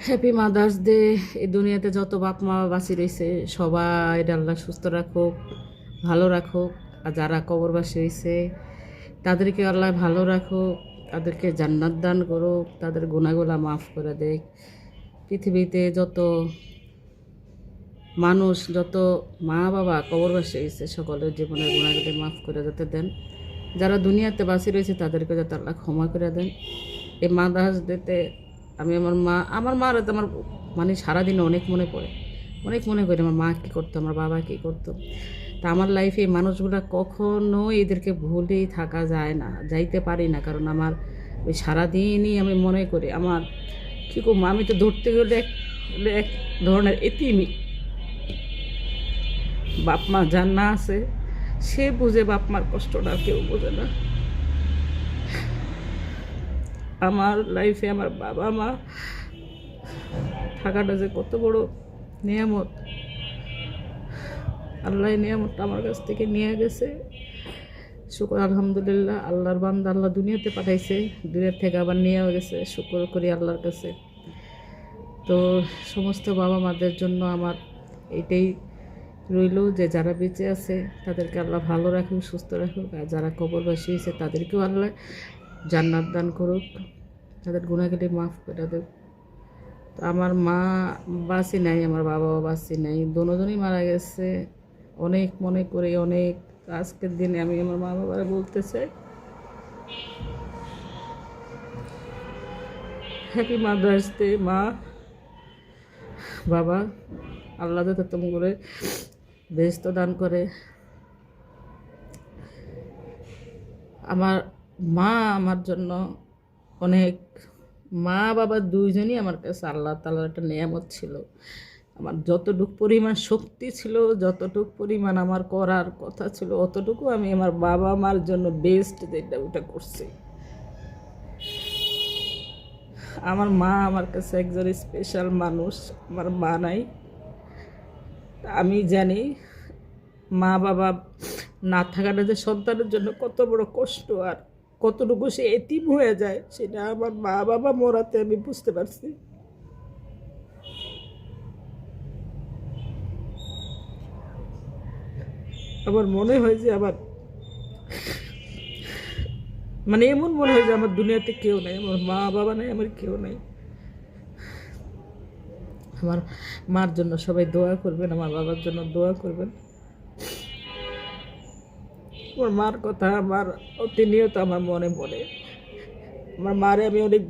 Happy mother's day. এই দুনিয়াতে যত বাপ মা বাঁচি রয়েছে সবাই আল্লাহ সুস্থ রাখুক, ভালো রাখুক। আর যারা কবরবাসী হয়েছে তাদেরকে আল্লাহ ভালো রাখুক, তাদেরকে জান্নাত দান করুক, তাদের গুনাহগুলা মাফ করে দেখ। পৃথিবীতে যত মানুষ, যত মা বাবা কবরবাসী হয়েছে সকলের জীবনের গুনাহগুলি মাফ করে যেতে দেন। যারা দুনিয়াতে বাঁচি রয়েছে তাদেরকে যাতে আল্লাহ ক্ষমা করে দেন। এই মাদার্স ডেতে আমি আমার মার তো আমার মানে সারাদিন অনেক মনে পড়ে, অনেক মনে করি আমার মা কী করতো, আমার বাবা কী করতো। তা আমার লাইফে এই মানুষগুলো কখনো এদেরকে ভুলেই থাকা যায় না, যাইতে পারি না। কারণ আমার ওই সারাদিনই আমি মনে করি আমার কী করবো, আমি তো ধরতে গেলে এক ধরনের এতিমি। বাপ মা যার না আছে সে বুঝে বাপ মার কষ্টটা, কেউ বোঝে না। আমার লাইফে আমার বাবা মা থাকাটা যে কত বড় নিয়ামত, আল্লাহ নিয়ামতটা আমার কাছ থেকে নিয়ে গেছে। শুকর আলহামদুলিল্লাহ, আল্লাহর বান্দা আল্লাহ দুনিয়াতে পাঠাইছে, দুনিয়ার থেকে আবার নিয়েও গেছে, শুকর করি আল্লাহর কাছে। তো সমস্ত বাবা মাদের জন্য আমার এটাই রইল যে যারা বেঁচে আছে তাদেরকে আল্লাহ ভালো রাখুক, সুস্থ রাখুক। আর যারা কবরবাসী হয়েছে তাদেরকেও আল্লাহ জান্নাত দান করুক, তাদের গুনাহগুলি মাফ করে দেব। তো আমার মা বাঁচি নাই, আমার বাবাও বাঁচি নাই, দুজনই মারা গেছে। অনেক মনে করি, অনেক। আজকের দিনে আমি আমার মা বাবারা বলতে চাই হ্যাপি মাদার্স ডে। মা বাবা আল্লাহ যাতে তুমি করে বেহেশত দান করে। আমার মা আমার জন্য অনেক, মা বাবা দুইজনই আমার কাছে আল্লাহ তাআলার একটা নিয়ামত ছিল। আমার যতটুকু পরিমাণ শক্তি ছিল, যতটুকু পরিমাণ আমার করার কথা ছিল, অতটুকু আমি আমার বাবা মার জন্য বেস্ট যেটা ওটা করছি। আমার মা আমার কাছে একজন স্পেশাল মানুষ। আমার মা নাই, আমি জানি মা বাবা না থাকাটা যে সন্তানের জন্য কত বড় কষ্ট, আর কতটুকু সে এতিম হয়ে যায় সেটা আমার মা বাবা মরাতে আমি বুঝতে পারছি। আমার মনে হয় যে আমার মানে এমন মনে হয় যে আমার দুনিয়াতে কেউ নাই, আমার মা বাবা নাই, আমার কেউ নাই। আমার মার জন্য সবাই দোয়া করবেন, আমার বাবার জন্য দোয়া করবেন। আমার মার কথা আমার প্রতিনিয়ত আমার মনে পড়ে। আমার মারে আমি অনেক